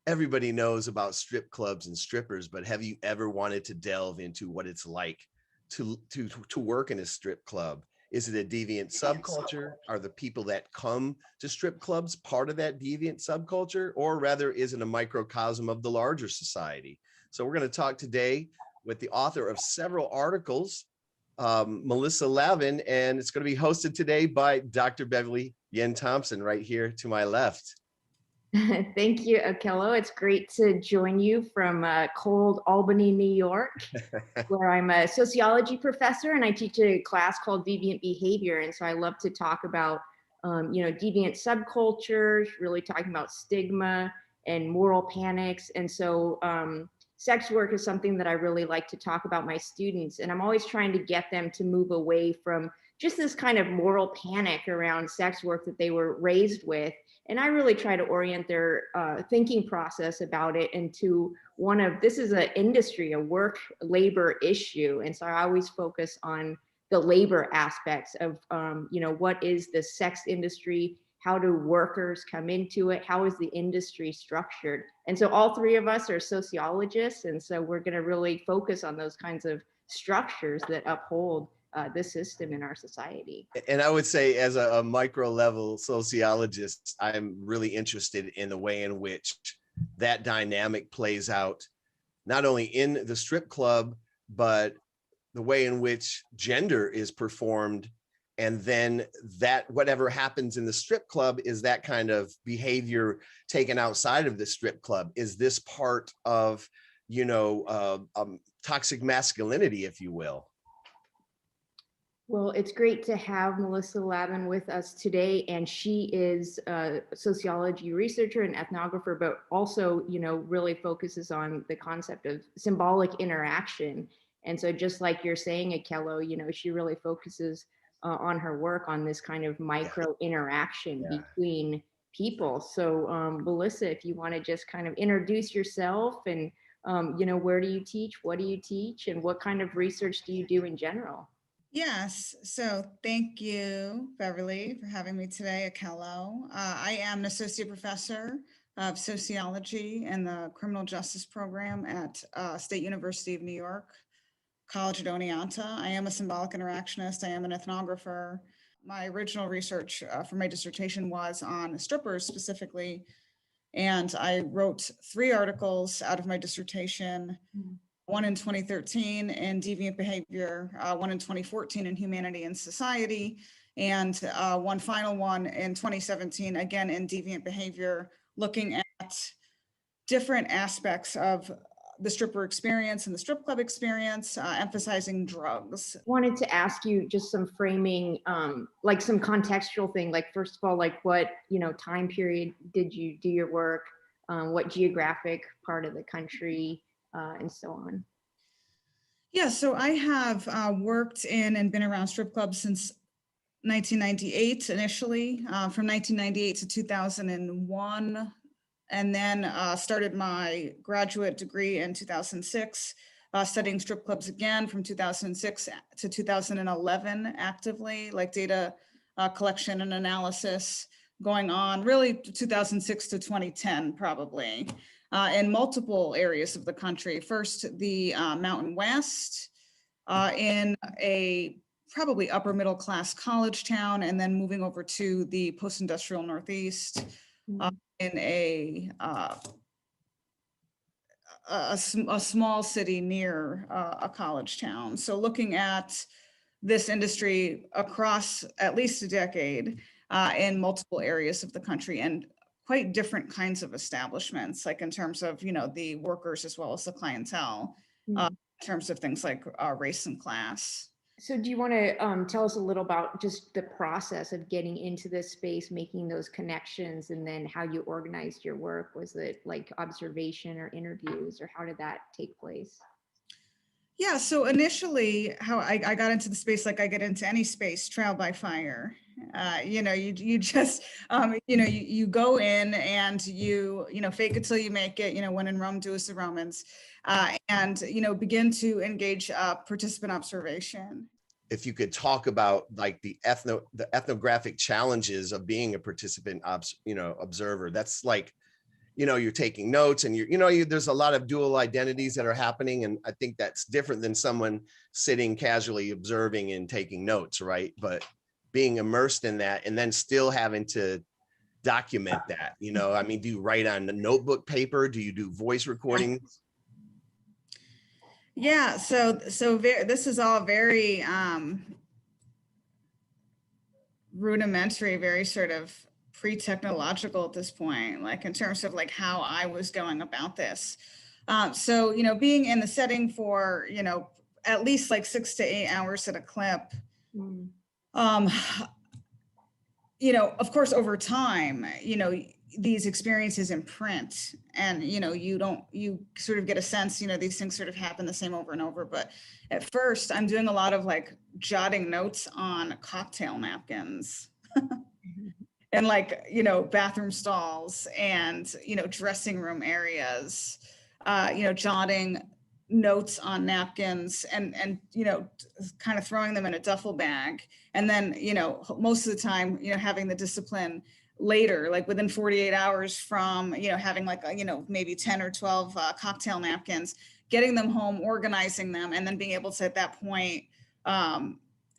everybody knows about strip clubs and strippers, but have you ever wanted to delve into what it's like to work in a strip club? Is it a deviant subculture? Are the people that come to strip clubs part of that deviant subculture? Or rather, is it a microcosm of the larger society? So we're going to talk today with the author of several articles, Melissa Lavin, and it's going to be hosted today by Dr. Beverly Yuen Thompson right here to my left. Thank you, Akello. It's great to join you from cold Albany, New York, where I'm a sociology professor and I teach a class called Deviant Behavior. And so I love to talk about, deviant subcultures, really talking about stigma and moral panics. And so sex work is something that I really like to talk about my students. And I'm always trying to get them to move away from just this kind of moral panic around sex work that they were raised with. And I really try to orient their thinking process about it into this is an industry, a work labor issue. And so I always focus on the labor aspects of, what is the sex industry? How do workers come into it? How is the industry structured? And so all three of us are sociologists. And so we're going to really focus on those kinds of structures that uphold this system in our society. And I would say, as a micro level sociologist, I'm really interested in the way in which that dynamic plays out, not only in the strip club, but the way in which gender is performed. And then that whatever happens in the strip club is that kind of behavior taken outside of the strip club. Is this part of, toxic masculinity, if you will? Well, it's great to have Melissa Lavin with us today, and she is a sociology researcher and ethnographer, but also, really focuses on the concept of symbolic interaction. And so just like you're saying, Akello, she really focuses on her work on this kind of micro interaction between people. So Melissa, if you want to just kind of introduce yourself and, where do you teach? What do you teach? And what kind of research do you do in general? Yes, so thank you, Beverly, for having me today, Akello. I am an associate professor of sociology in the criminal justice program at State University of New York, College at Oneonta. I am a symbolic interactionist. I am an ethnographer. My original research for my dissertation was on strippers specifically, and I wrote 3 articles out of my dissertation. One in 2013 in deviant behavior, one in 2014 in humanity and society, and one final one in 2017, again in deviant behavior, looking at different aspects of the stripper experience and the strip club experience, emphasizing drugs. Wanted to ask you just some framing, like some contextual thing, like first of all, like what, time period did you do your work? What geographic part of the country? And so on. Yeah, so I have worked in and been around strip clubs since 1998 initially, from 1998 to 2001, and then started my graduate degree in 2006, studying strip clubs again from 2006 to 2011 actively, like data collection and analysis going on, really 2006 to 2010 probably. In multiple areas of the country. First, the Mountain West, in a probably upper middle class college town, and then moving over to the post-industrial Northeast in a small city near a college town. So looking at this industry across at least a decade in multiple areas of the country, and quite different kinds of establishments, like in terms of, the workers as well as the clientele, in terms of things like race and class. So do you want to tell us a little about just the process of getting into this space, making those connections, and then how you organized your work? Was it like observation or interviews, or how did that take place? Yeah, so initially how I got into the space, like I get into any space, trial by fire. You just, you go in and you fake it till you make it, when in Rome, do as the Romans, and, begin to engage participant observation. If you could talk about like the ethnographic challenges of being a participant, observer, that's like, you're taking notes and there's a lot of dual identities that are happening. And I think that's different than someone sitting casually observing and taking notes, right? But being immersed in that and then still having to document that, I mean, do you write on the notebook paper? Do you do voice recordings? Yeah, this is all very rudimentary, very sort of pre-technological at this point, like in terms of like how I was going about this. So, being in the setting for, at least like 6 to 8 hours at a clip, of course, over time, these experiences imprint and, you sort of get a sense, these things sort of happen the same over and over. But at first I'm doing a lot of like jotting notes on cocktail napkins and like, bathroom stalls and, dressing room areas, jotting notes on napkins and, kind of throwing them in a duffel bag. And then, most of the time, having the discipline later, like within 48 hours from, having like, maybe 10 or 12 cocktail napkins, getting them home, organizing them, and then being able to, at that point,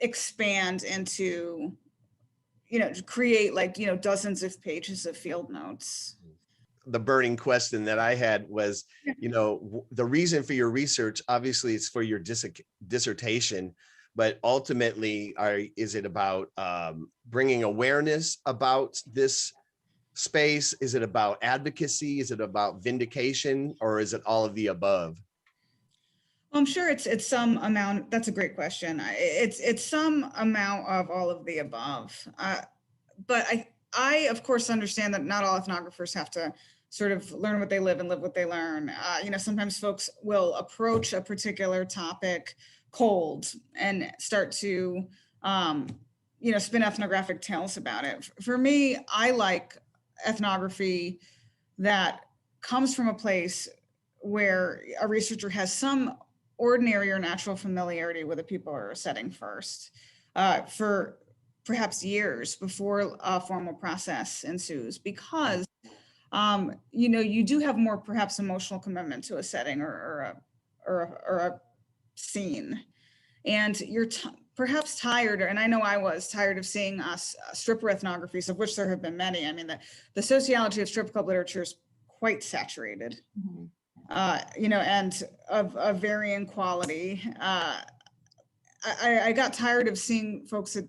expand into, to create like, dozens of pages of field notes. The burning question that I had was, the reason for your research, obviously it's for your dissertation, but ultimately is it about bringing awareness about this space? Is it about advocacy? Is it about vindication, or is it all of the above? I'm sure it's some amount. That's a great question. It's some amount of all of the above. But I of course understand that not all ethnographers have to sort of learn what they live and live what they learn. Sometimes folks will approach a particular topic cold and start to spin ethnographic tales about it. For me, I like ethnography that comes from a place where a researcher has some ordinary or natural familiarity with the people or setting first, for perhaps years before a formal process ensues, because you do have more perhaps emotional commitment to a setting or a scene, and you're perhaps tired, and I know I was tired of seeing stripper ethnographies, of which there have been many. I mean, the sociology of strip club literature is quite saturated. Mm-hmm. And of varying quality. I got tired of seeing folks that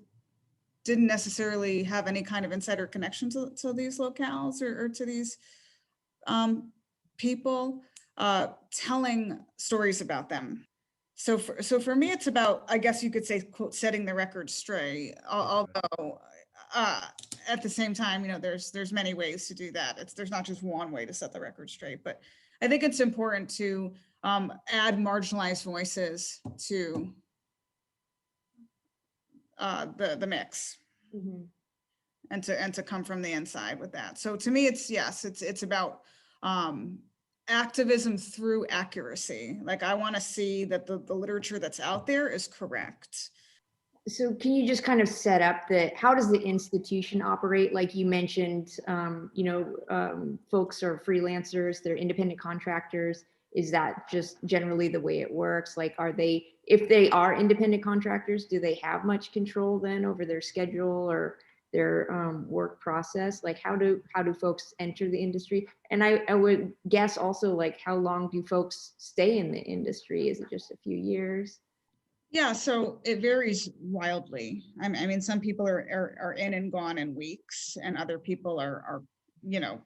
didn't necessarily have any kind of insider connection to these locales or to these people telling stories about them. So for me, it's about, I guess you could say, quote, setting the record straight. Although at the same time, there's many ways to do that. There's not just one way to set the record straight, but I think it's important to add marginalized voices to the mix, mm-hmm. and to come from the inside with that. So to me, it's about activism through accuracy. Like, I want to see that the literature that's out there is correct. So can you just kind of set up how does the institution operate? Like you mentioned, folks are freelancers, they're independent contractors. Is that just generally the way it works? Like, if they are independent contractors, do they have much control then over their schedule or their work process? Like, how do folks enter the industry? And I would guess also, like, how long do folks stay in the industry? Is it just a few years? Yeah, so it varies wildly. I mean, some people are in and gone in weeks, and other people are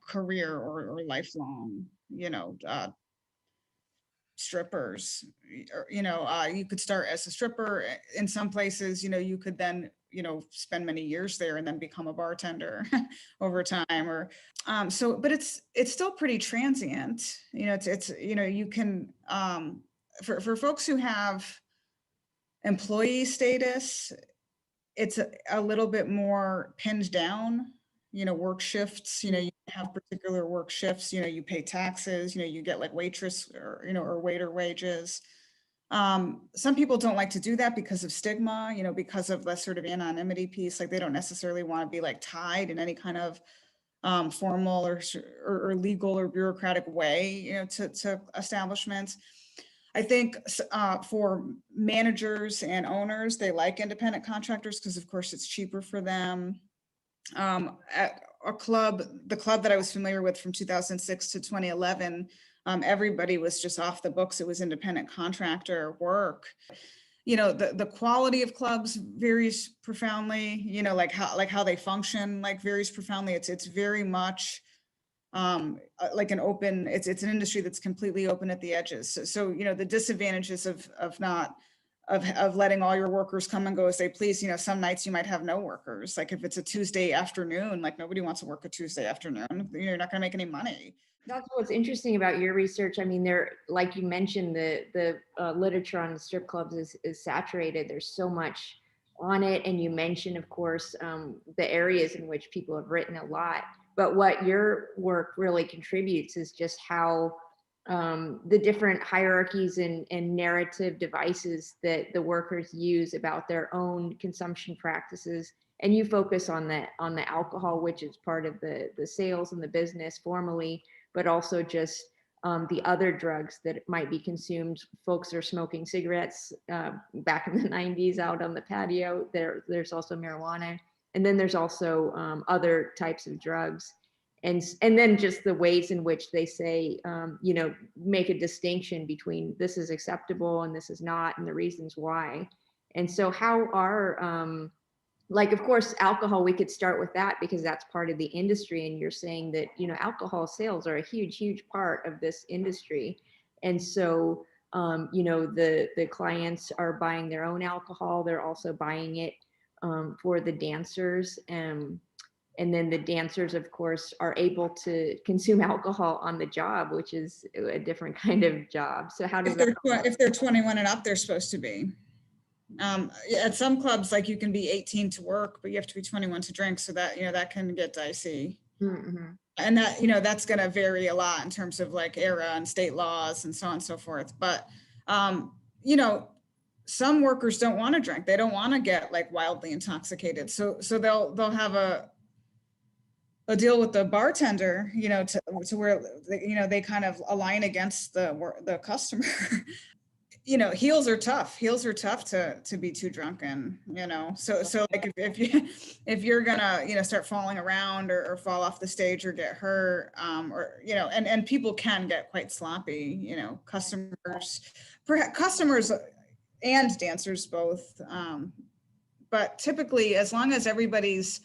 career or lifelong, strippers. You could start as a stripper in some places. You could then spend many years there and then become a bartender over time. Or but it's still pretty transient. It's you can for folks who have employee status, it's a little bit more pinned down, work shifts, you have particular work shifts, you pay taxes, you get like waitress or waiter wages. Some people don't like to do that because of stigma, because of the sort of anonymity piece. Like, they don't necessarily want to be like tied in any kind of formal or legal or bureaucratic way, to establishments. I think for managers and owners, they like independent contractors because, of course, it's cheaper for them. At the club that I was familiar with from 2006 to 2011, everybody was just off the books. It was independent contractor work. The quality of clubs varies profoundly, like how they function, varies profoundly. It's very much like an open, it's an industry that's completely open at the edges. So the disadvantages of letting all your workers come and go as they please, some nights you might have no workers. Like if it's a Tuesday afternoon, like nobody wants to work a Tuesday afternoon, you're not going to make any money. That's what's interesting about your research. I mean, there, like you mentioned, the literature on strip clubs is saturated. There's so much on it. And you mentioned, of course, the areas in which people have written a lot. But what your work really contributes is just how the different hierarchies and narrative devices that the workers use about their own consumption practices. And you focus on the alcohol, which is part of the sales and the business formally, but also just the other drugs that might be consumed. Folks are smoking cigarettes back in the 90s out on the patio. There's also marijuana. And then there's also other types of drugs. And then just the ways in which they say, make a distinction between this is acceptable and this is not, and the reasons why. And so how are, of course, alcohol, we could start with that because that's part of the industry. And you're saying that, alcohol sales are a huge, huge part of this industry. And so, the clients are buying their own alcohol. They're also buying it for the dancers. And then the dancers, of course, are able to consume alcohol on the job, which is a different kind of job. So how does if they're 21 and up, they're supposed to be. At some clubs, you can be 18 to work, but you have to be 21 to drink. So that, that can get dicey. Mm-hmm. And that, that's going to vary a lot in terms of era and state laws and so on and so forth. But, some workers don't want to drink. They don't want to get wildly intoxicated. So they'll have a deal with the bartender, to where, they kind of align against the customer. Heels are tough to be too drunken, so if you're gonna, start falling around or fall off the stage or get hurt, or, and people can get quite sloppy, customers and dancers both. But typically, as long as everybody's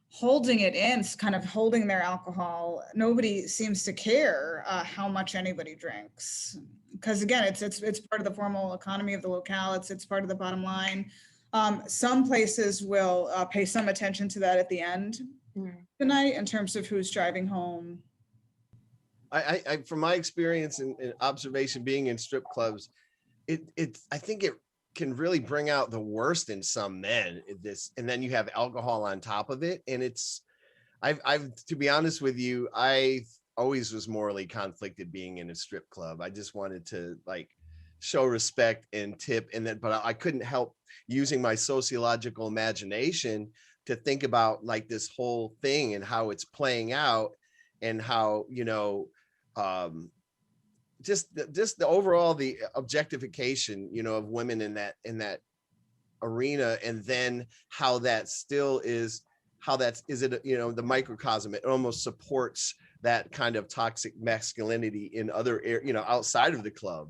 holding it in, kind of holding their alcohol, nobody seems to care how much anybody drinks. Because again, it's part of the formal economy of the locale. It's part of the bottom line. Some places will pay some attention to that at the end of the night in terms of who's driving home. I from my experience and observation being in strip clubs, I think it can really bring out the worst in some men. And then you have alcohol on top of it. And I've to be honest with you, I always was morally conflicted being in a strip club. I just wanted to show respect and tip, but I couldn't help using my sociological imagination to think about this whole thing and how it's playing out and how, just the overall, the objectification, of women in that arena. And then how that still is, the microcosm, it almost supports that kind of toxic masculinity in other, outside of the club.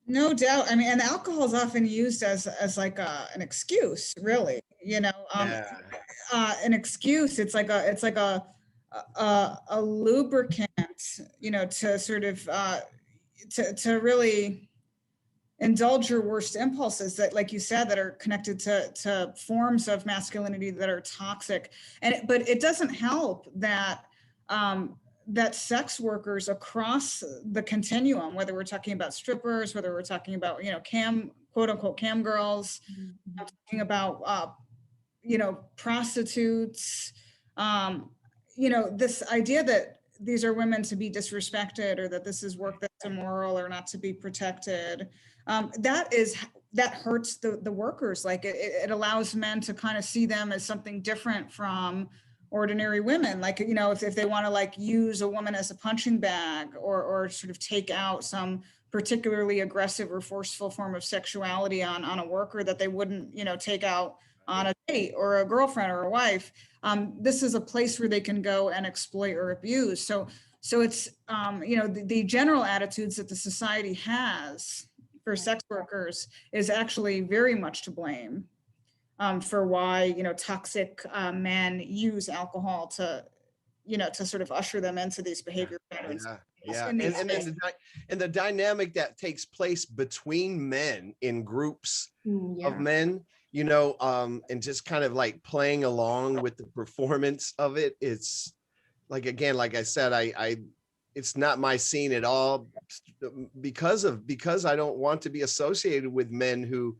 No doubt. I mean, and alcohol is often used as an excuse, really, an excuse. It's like a lubricant, to sort of, to really indulge your worst impulses that, like you said, that are connected to forms of masculinity that are toxic. But it doesn't help that that sex workers across the continuum, whether we're talking about strippers, whether we're talking about, quote unquote cam girls, talking about prostitutes, this idea that these are women to be disrespected, or that this is work that's immoral or not to be protected. That hurts the workers. It allows men to kind of see them as something different from ordinary women, like, you know, if they want to like use a woman as a punching bag, or sort of take out some particularly aggressive or forceful form of sexuality on a worker that they wouldn't, you know, take out on a date or a girlfriend or a wife. This is a place where they can go and exploit or abuse. So it's, you know, the general attitudes that the society has for sex workers is actually very much to blame for why, you know, toxic men use alcohol to, you know, to sort of usher them into these behavior patterns. Yeah. And then the dynamic that takes place between men in groups of men, you know, and just kind of like playing along with the performance of it. It's like, again, like I said, it's not my scene at all, because I don't want to be associated with men who,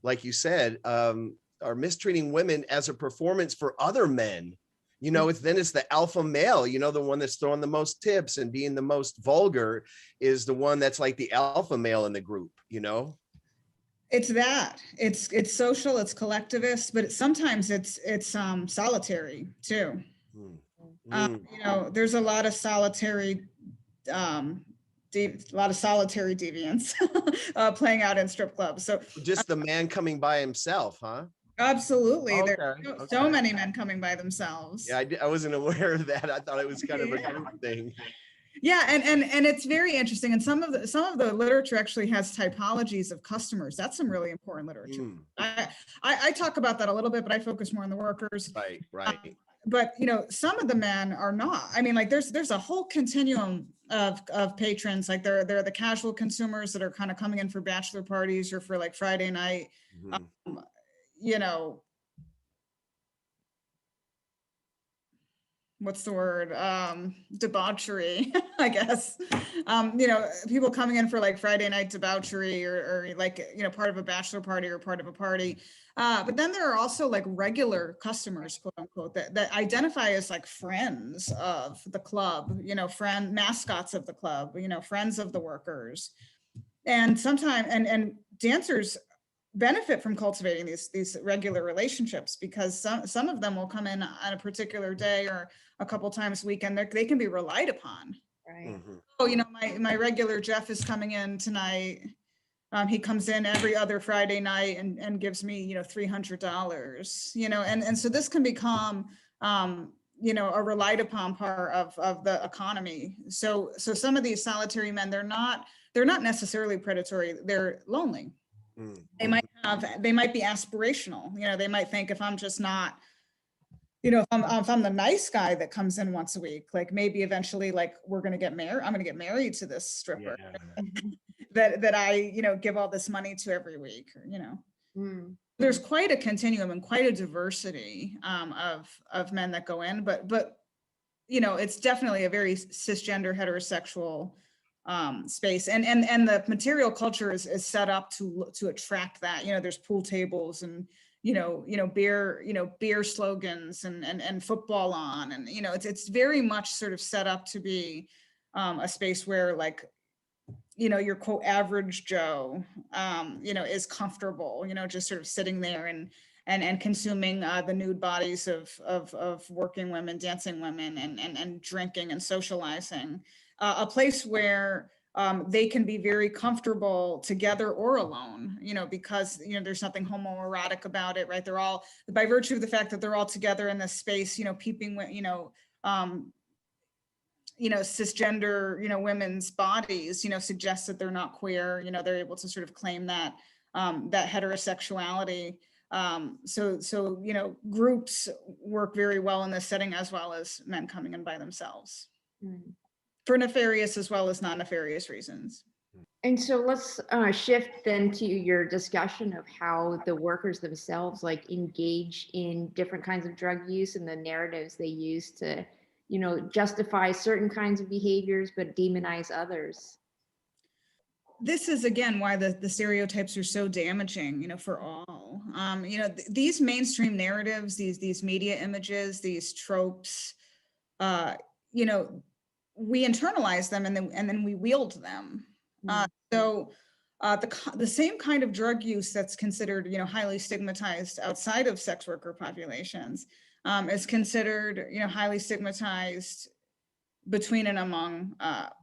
like you said, are mistreating women as a performance for other men. You know, it's the alpha male, you know, the one that's throwing the most tips and being the most vulgar is the one that's like the alpha male in the group, you know? It's that it's social, it's collectivist, but solitiary too. You know, there's a lot of solitary deviance playing out in strip clubs. So just the man coming by himself, huh? Absolutely. Okay, There's so many men coming by themselves. Yeah, I wasn't aware of that. I thought it was kind of a group thing. Yeah, and it's very interesting. And some of the literature actually has typologies of customers. That's some really important literature. I talk about that a little bit, but I focus more on the workers. Right. But you know, some of the men are not. I mean, like there's a whole continuum of patrons. Like there are the casual consumers that are kind of coming in for bachelor parties or for like Friday night. You know, what's the word? Debauchery, I guess. You know, people coming in for like Friday night debauchery or like, you know, part of a bachelor party or part of a party. But then there are also like regular customers, quote unquote, that identify as like friends of the club, you know, mascots of the club, you know, friends of the workers. And sometimes, and dancers benefit from cultivating these regular relationships, because some of them will come in on a particular day or a couple times a week, and they can be relied upon. Right. Oh, you know, my regular Jeff is coming in tonight. He comes in every other Friday night and gives me, you know, $300, you know, and so this can become, you know, a relied upon part of the economy. So some of these solitary men, they're not necessarily predatory. They're lonely. They might be aspirational. You know, they might think, if I'm just not, you know, if I'm the nice guy that comes in once a week, like maybe eventually, like I'm going to get married to this stripper that I, you know, give all this money to every week, or, you know. There's quite a continuum and quite a diversity of men that go in, but you know, it's definitely a very cisgender heterosexual space, and the material culture is set up to attract that. You know, there's pool tables and you know beer slogans and football on, and you know it's very much sort of set up to be a space where, like, you know, your quote average Joe you know, is comfortable, you know, just sort of sitting there and consuming the nude bodies of working women, dancing women, and drinking and socializing. A place where they can be very comfortable together or alone, you know, because, you know, there's nothing homoerotic about it, right? They're all, by virtue of the fact that they're all together in this space, you know, peeping, you know, cisgender, you know, women's bodies, you know, suggests that they're not queer, you know, they're able to sort of claim that, that heterosexuality. So, you know, groups work very well in this setting, as well as men coming in by themselves. For nefarious as well as non-nefarious reasons. And so let's shift then to your discussion of how the workers themselves like engage in different kinds of drug use and the narratives they use to, you know, justify certain kinds of behaviors but demonize others. This is, again, why the stereotypes are so damaging, you know, for all. You know, these mainstream narratives, these media images, these tropes, you know, we internalize them and then we wield them. So the same kind of drug use that's considered, you know, highly stigmatized outside of sex worker populations is considered, highly stigmatized between and among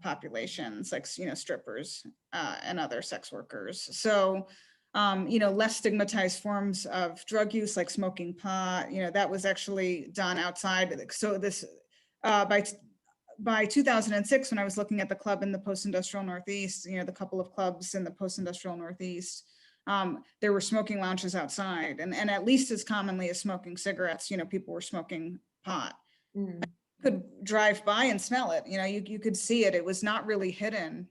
populations, like, strippers and other sex workers. So, less stigmatized forms of drug use, like smoking pot, that was actually done outside. So this, by 2006, when I was looking at the club in the post-industrial Northeast, the couple of clubs in the post-industrial Northeast, there were smoking lounges outside, and at least as commonly as smoking cigarettes, people were smoking pot. Mm. Could drive by and smell it, you could see it. It was not really hidden.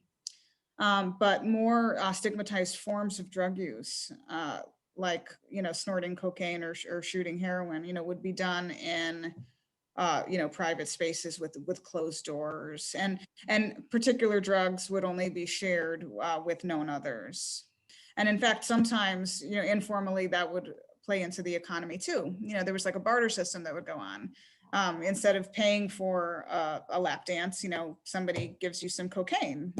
But more stigmatized forms of drug use, like, snorting cocaine or shooting heroin, would be done in private spaces with closed doors, and particular drugs would only be shared with known others. And in fact, sometimes, informally, that would play into the economy too. There was like a barter system that would go on. Instead of paying for a lap dance, somebody gives you some cocaine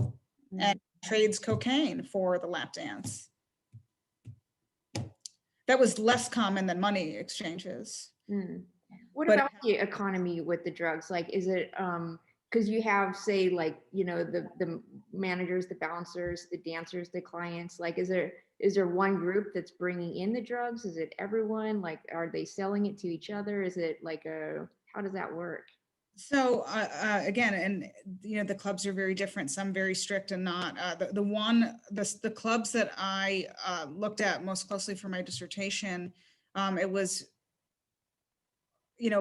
and trades cocaine for the lap dance. That was less common than money exchanges. What about the economy with the drugs? Like, is it, because you have, say, like, the managers, the bouncers, the dancers, the clients, like, is there one group that's bringing in the drugs? Is it everyone? Like, are they selling it to each other? Is it like how does that work? So again, and the clubs are very different. Some very strict and not. The clubs that I looked at most closely for my dissertation, it was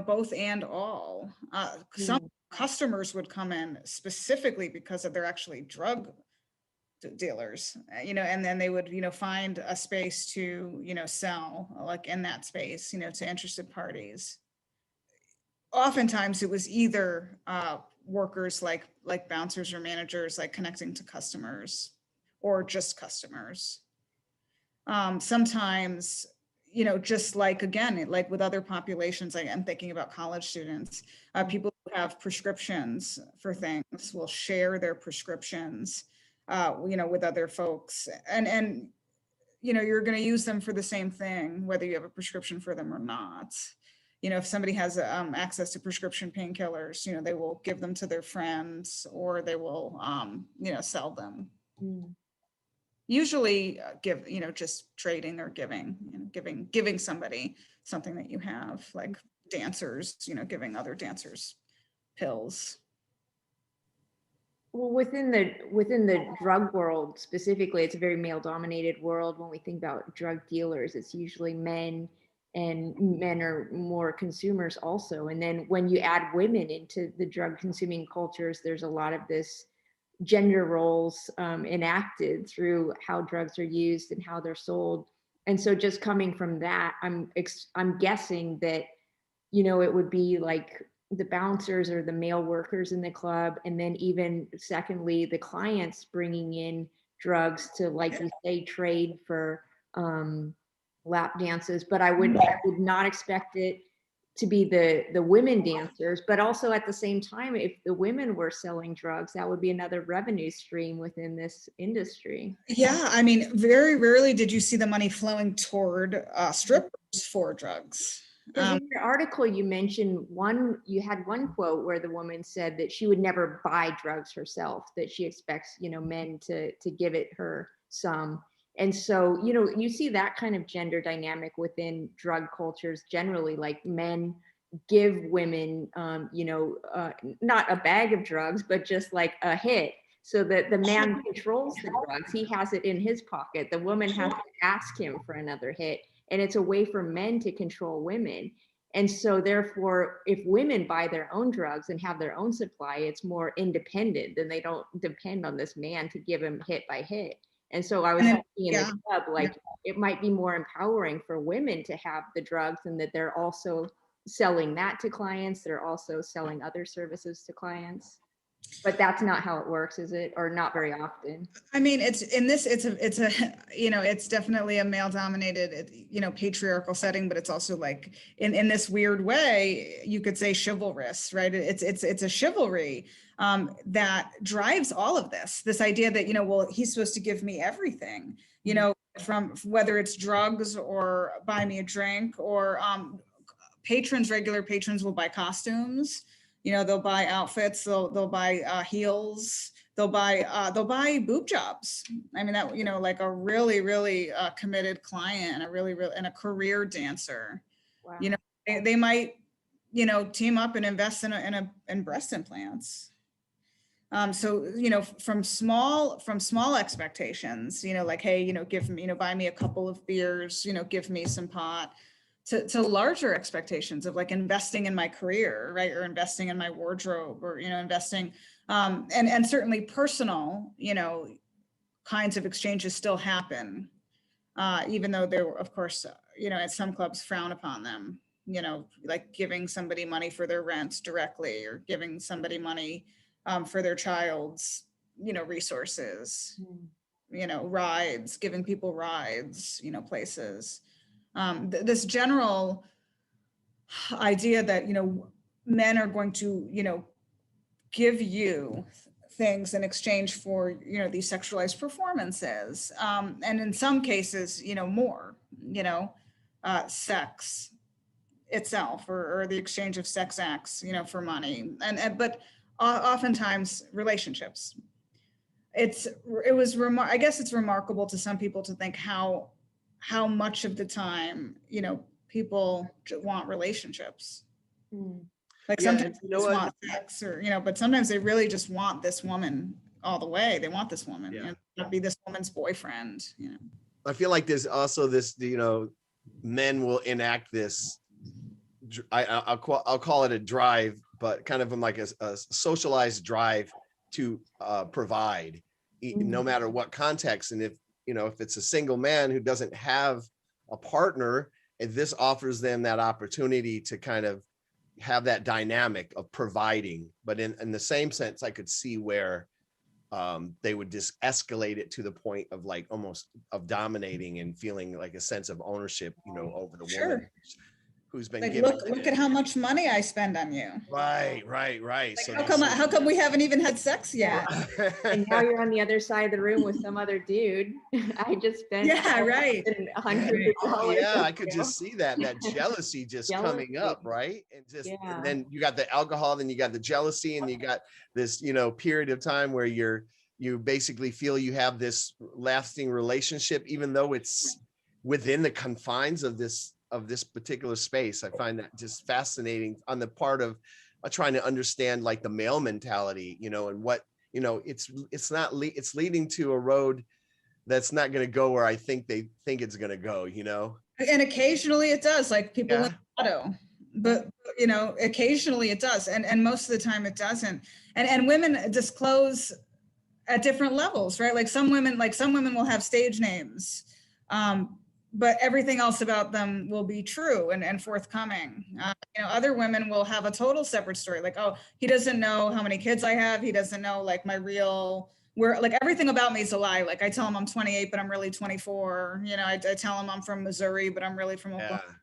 both and all. Some customers would come in specifically because of they're actually drug dealers, and then they would find a space to sell, like in that space, to interested parties. Oftentimes it was either workers like bouncers or managers, like connecting to customers, or just customers. Sometimes, just like, again, like with other populations, like I'm thinking about college students, people who have prescriptions for things will share their prescriptions, with other folks, and you're going to use them for the same thing, whether you have a prescription for them or not. If somebody has access to prescription painkillers, they will give them to their friends, or they will, sell them. Usually give, just trading or giving, giving somebody something that you have, like dancers, giving other dancers pills. Well, within the drug world specifically, it's a very male-dominated world. When we think about drug dealers, it's usually men, and men are more consumers also. And then when you add women into the drug consuming cultures, there's a lot of this gender roles enacted through how drugs are used and how they're sold. And so just coming from that, I'm guessing that, it would be like the bouncers or the male workers in the club, and then even secondly, the clients bringing in drugs to, like you say, trade for lap dances. But I would not expect it to be the women dancers, but also at the same time, if the women were selling drugs, that would be another revenue stream within this industry. Yeah, I mean, very rarely did you see the money flowing toward strippers for drugs. In your article, you mentioned you had one quote where the woman said that she would never buy drugs herself, that she expects, men to give it her some. And so, you see that kind of gender dynamic within drug cultures generally, like men give women, not a bag of drugs, but just like a hit, so that the man controls the drugs. He has it in his pocket. The woman has to ask him for another hit. And it's a way for men to control women. And so therefore, if women buy their own drugs and have their own supply, it's more independent, and they don't depend on this man to give him hit by hit. And so I was thinking in the club, like, it might be more empowering for women to have the drugs, and that they're also selling that to clients. They're also selling other services to clients. But that's not how it works, is it? Or not very often? I mean, it's definitely a male dominated, patriarchal setting, but it's also like in this weird way, you could say chivalrous, right? It's a chivalry that drives all of this idea that, well, he's supposed to give me everything, from whether it's drugs or buy me a drink or regular patrons will buy costumes, you know, they'll buy outfits, they'll buy heels, they'll buy boob jobs. I mean, that, you know, like a really committed client, and a career dancer. Wow. You know, they might, you know, team up and invest in breast implants. So, you know, from small expectations, you know, like, hey, you know, give me, you know, buy me a couple of beers, you know, give me some pot, to larger expectations of like investing in my career, right? Or investing in my wardrobe, or, you know, investing, and certainly personal, you know, kinds of exchanges still happen, even though they're, of course, you know, at some clubs frown upon them, you know, like giving somebody money for their rent directly, or giving somebody money for their child's, you know, resources, you know, rides, giving people rides, you know, places. This general idea that, you know, men are going to, you know, give you things in exchange for, you know, these sexualized performances. And in some cases, you know, more, you know, sex itself, or the exchange of sex acts, you know, for money. But oftentimes relationships. I guess it's remarkable to some people to think how much of the time, you know, people want relationships. Like sometimes they just want sex, or, you know, but sometimes they really just want this woman all the way. They want this woman, you know, not be this woman's boyfriend, you know. I feel like there's also this, you know, men will enact this, I'll call it a drive, but kind of like a socialized drive to provide, no matter what context. And if, you know, if it's a single man who doesn't have a partner, and this offers them that opportunity to kind of have that dynamic of providing. But in the same sense, I could see where they would just escalate it to the point of like almost of dominating and feeling like a sense of ownership, you know, over the woman who's been like, given. look at how much money I spend on you. Right. Like, So how come we haven't even had sex yet? And now you're on the other side of the room with some other dude. I just spent right. $100. Yeah, I could just see that jealousy just coming up, right? And just and then you got the alcohol, then you got the jealousy, and you got this, you know, period of time where you basically feel you have this lasting relationship, even though it's within the confines of this particular space. I find that just fascinating on the part of trying to understand like the male mentality, you know, and what, you know, it's leading to a road that's not going to go where I think they think it's going to go, you know. And occasionally it does, like people with auto, but, you know, occasionally it does, and most of the time it doesn't. And women disclose at different levels, right? Like some women will have stage names, but everything else about them will be true and forthcoming. You know, other women will have a total separate story. Like, oh, he doesn't know how many kids I have. He doesn't know like my real, like everything about me is a lie. Like I tell him I'm 28, but I'm really 24. You know, I tell him I'm from Missouri, but I'm really from Oklahoma.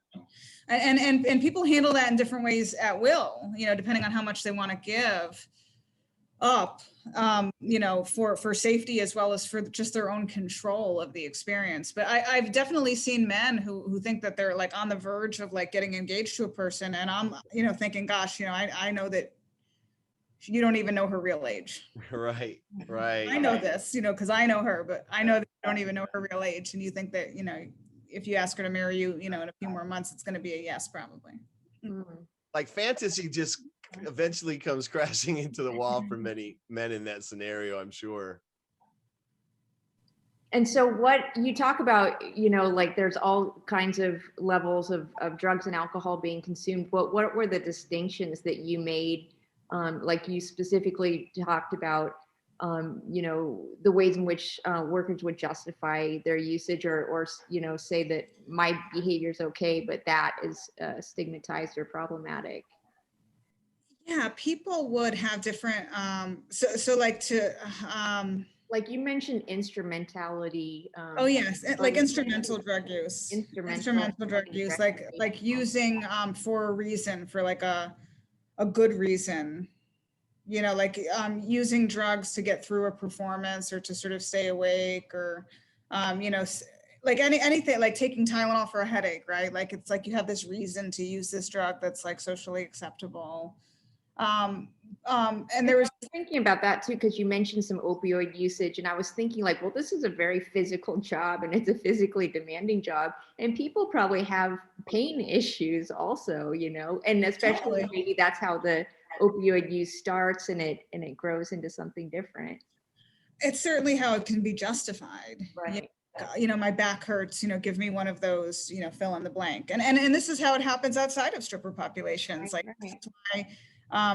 And people handle that in different ways at will, you know, depending on how much they want to give up, you know, for safety as well as for just their own control of the experience. But I've definitely seen men who think that they're like on the verge of like getting engaged to a person, and I'm, you know, thinking, gosh, you know, I know that you don't even know her real age. Right. I know this, you know, because I know her, but I know that you don't even know her real age, and you think that, you know, if you ask her to marry you, you know, in a few more months, it's going to be a yes, probably. Like fantasy just eventually comes crashing into the wall for many men in that scenario, I'm sure. And so what you talk about, you know, like there's all kinds of levels of drugs and alcohol being consumed. What were the distinctions that you made? Like you specifically talked about, you know, the ways in which workers would justify their usage, or, you know, say that my behavior is okay, but that is stigmatized or problematic. Yeah, people would have different, so like to, like you mentioned instrumentality. Oh yes, like instrumental drug use. Instrumental drug use, like using for a reason, for like a good reason. You know, like using drugs to get through a performance or to sort of stay awake, or you know, like anything, like taking Tylenol for a headache, right? Like it's like you have this reason to use this drug that's like socially acceptable. And there was Thinking about that too, because you mentioned some opioid usage, and I was thinking like, well, this is a very physical job and it's a physically demanding job, and people probably have pain issues also, you know, and especially Totally. maybe that's how the opioid use starts and it grows into something different. It's certainly how it can be justified. Right. You know, my back hurts, you know, give me one of those, you know, fill in the blank. And this is how it happens outside of stripper populations. Like, Right. that's why,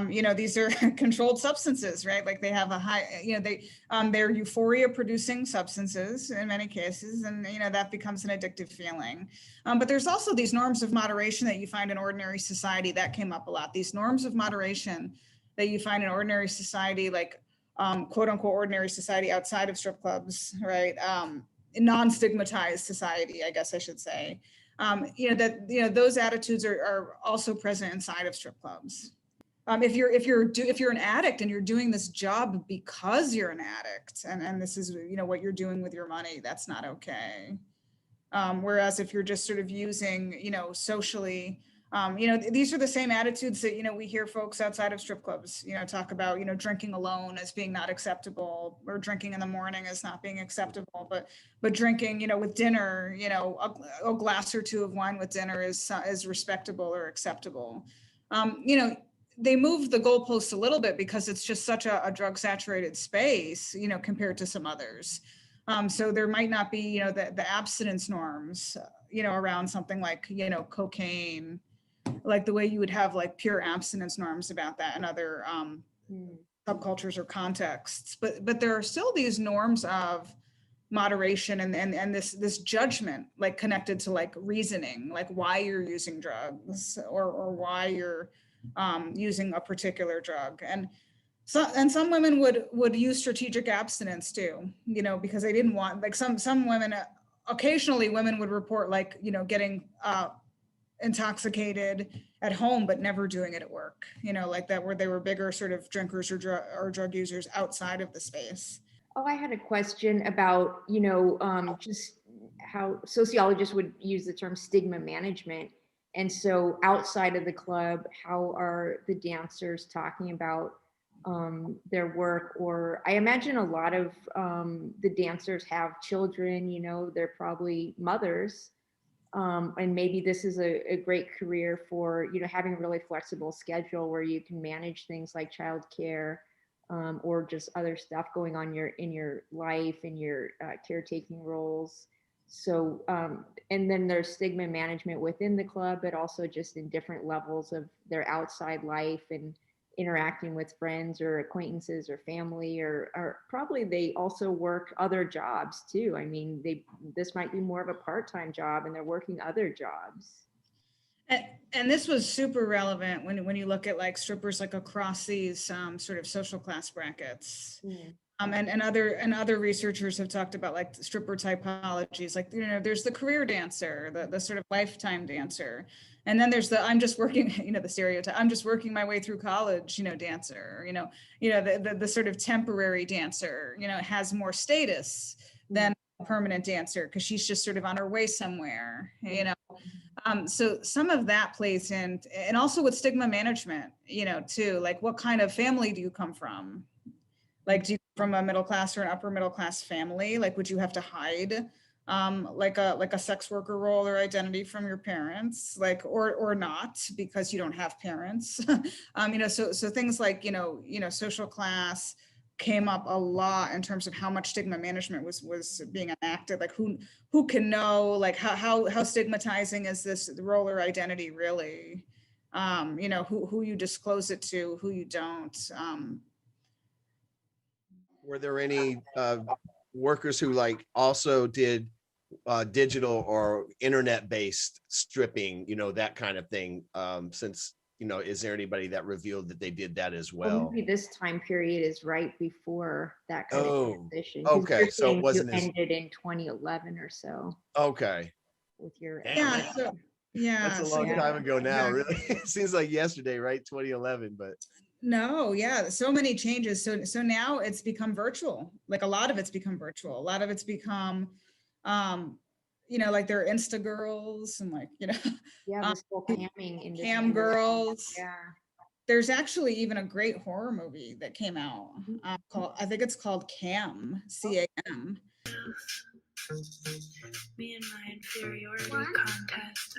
you know, these are controlled substances, right? Like they have a high, you know, they're euphoria producing substances in many cases. And, you know, that becomes an addictive feeling. But there's also these norms of moderation that you find in ordinary society that came up a lot. These norms of moderation that you find in ordinary society, like quote unquote ordinary society outside of strip clubs, right? Non-stigmatized society, I guess I should say. You know, that, you know, those attitudes are also present inside of strip clubs. If you're an addict and you're doing this job because you're an addict, and this is, you know, what you're doing with your money, that's not okay. Whereas if you're just sort of using, you know, socially, you know, these are the same attitudes that, you know, we hear folks outside of strip clubs, you know, talk about, you know, drinking alone as being not acceptable, or drinking in the morning as not being acceptable, but drinking, you know, with dinner, you know, a glass or two of wine with dinner is respectable or acceptable. You know, they move the goalposts a little bit because it's just such a drug saturated space, you know, compared to some others. So there might not be, you know, the abstinence norms, you know, around something like, you know, cocaine, like the way you would have like pure abstinence norms about that in other subcultures or contexts. But there are still these norms of moderation and this judgment, like connected to like reasoning, like why you're using drugs, or why you're using a particular drug. And some women would use strategic abstinence too, you know, because they didn't want, like some women, occasionally women would report like, you know, getting intoxicated at home, but never doing it at work, you know, like that, where they were bigger sort of drinkers or drug users outside of the space. Oh, I had a question about, you know, just how sociologists would use the term stigma management. And so outside of the club, how are the dancers talking about their work? Or I imagine a lot of the dancers have children, you know, they're probably mothers. And maybe this is a great career for, you know, having a really flexible schedule where you can manage things like childcare, or just other stuff going on in your life and your caretaking roles. So, and then there's stigma management within the club, but also just in different levels of their outside life and interacting with friends or acquaintances or family, or probably they also work other jobs too. I mean, this might be more of a part-time job and they're working other jobs. And this was super relevant when you look at like strippers, like across these sort of social class brackets. And other researchers have talked about like stripper typologies, like, you know, there's the career dancer, the sort of lifetime dancer. And then there's the, I'm just working, you know, the stereotype, I'm just working my way through college, you know, dancer, you know, the sort of temporary dancer, you know, has more status than a permanent dancer because she's just sort of on her way somewhere, you know. So some of that plays in, and also with stigma management, you know, too, like what kind of family do you come from? Like, do you come from a middle class or an upper middle class family? Like, would you have to hide like a sex worker role or identity from your parents, like, or not, because you don't have parents? You know, so things like, you know, social class came up a lot in terms of how much stigma management was being enacted. Like, who can know, like, how stigmatizing is this role or identity really? You know, who you disclose it to, who you don't. Were there any workers who like also did digital or internet based stripping, you know, that kind of thing? Since, you know, is there anybody that revealed that they did that as well? Maybe this time period is right before that kind of transition. Okay, so it wasn't you ended in 2011 or so. Okay. With your yeah, that's a long time ago now. Really, it seems like yesterday, right? 2011, but no, yeah, so many changes. So now it's become virtual. Like a lot of it's become virtual. A lot of it's become like they're Insta girls and like, Yeah, this whole camming industry. cam girls. Yeah. There's actually even a great horror movie that came out called, I think it's called Cam, C-A-M. Me and my inferiority contest.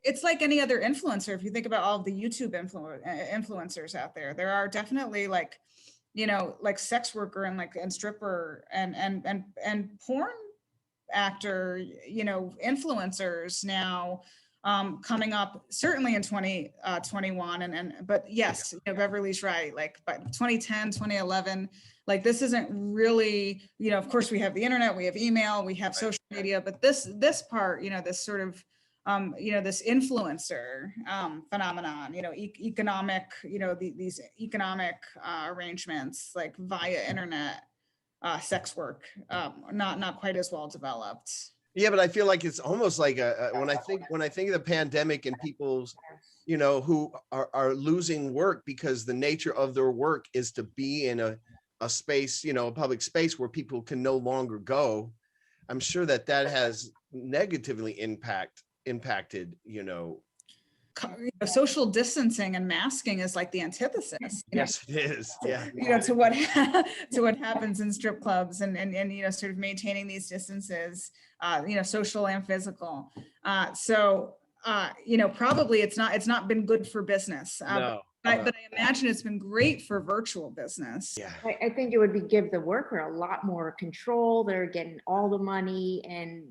It's like any other influencer. If you think about all of the YouTube influencers out there, there are definitely like, like sex worker and like and stripper and porn actor, influencers now coming up certainly in 2021 but yes, Beverly's right, like by 2010, 2011, like this isn't really, of course we have the internet, we have email, we have social media, but this part, this sort of this influencer phenomenon, economic, these economic arrangements like via internet sex work, not quite as well developed. Yeah, but I feel like it's almost like when I think of the pandemic and people's, who are losing work because the nature of their work is to be in a space, a public space where people can no longer go. I'm sure that has negatively impacted, social distancing and masking is like the antithesis. Yes, it is. Yeah. To what happens in strip clubs and sort of maintaining these distances, social and physical. So probably it's not been good for business. No. But I imagine it's been great for virtual business. Yeah. I think it would give the worker a lot more control. They're getting all the money and,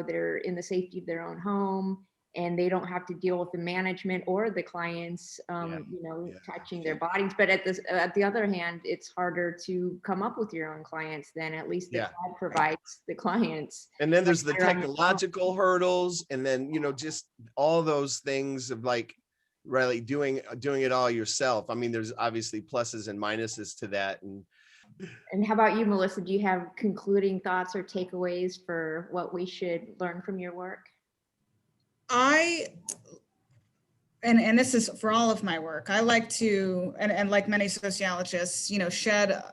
they're in the safety of their own home and they don't have to deal with the management or the clients, touching their bodies. But at the other hand, it's harder to come up with your own clients than at least the cloud provides the clients. And then there's the technological hurdles and then, just all those things of like, really doing it all yourself. I mean, there's obviously pluses and minuses to that. And how about you, Melissa? Do you have concluding thoughts or takeaways for what we should learn from your work? And this is for all of my work, I like to, and like many sociologists, shed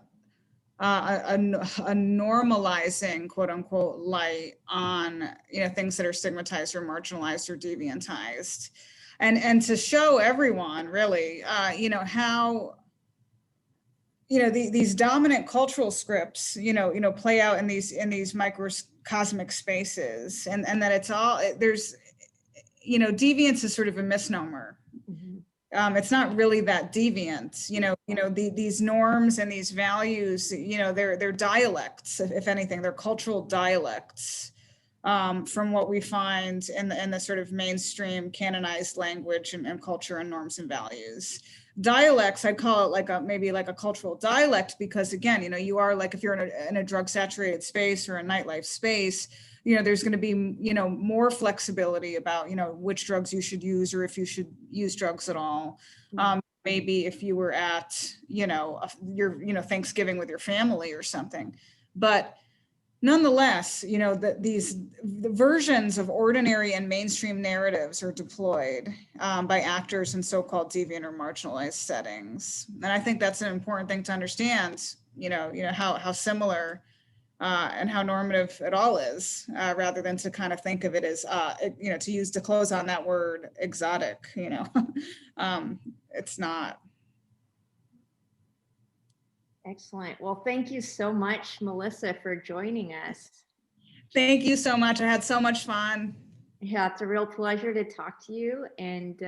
a normalizing, quote unquote, light on, things that are stigmatized or marginalized or deviantized. And to show everyone really, how, these dominant cultural scripts, play out in these microcosmic spaces, and that it's all, there's, deviance is sort of a misnomer. Mm-hmm. It's not really that deviant, these norms and these values, they're dialects, if anything, they're cultural dialects. From what we find in the sort of mainstream canonized language and culture and norms and values. Dialects, I'd call it maybe like a cultural dialect, because again, you are like, if you're in a drug saturated space or a nightlife space, there's going to be, more flexibility about, which drugs you should use or if you should use drugs at all. Maybe if you were at, your, Thanksgiving with your family or something, but nonetheless, the versions of ordinary and mainstream narratives are deployed by actors in so-called deviant or marginalized settings. And I think that's an important thing to understand, how similar and how normative it all is, rather than to kind of think of it as, to close on that word, exotic, it's not. Excellent. Well, thank you so much, Melissa, for joining us. Thank you so much. I had so much fun. Yeah, it's a real pleasure to talk to you. And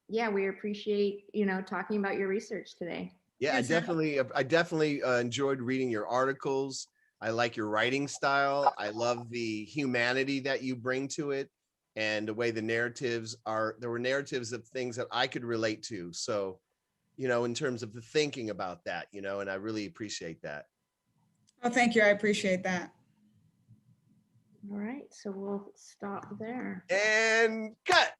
we appreciate, talking about your research today. Yeah, I definitely enjoyed reading your articles. I like your writing style. I love the humanity that you bring to it and the way the narratives are. There were narratives of things that I could relate to. So, in terms of the thinking about that, and I really appreciate that. Oh, thank you. I appreciate that. All right, so we'll stop there. And cut.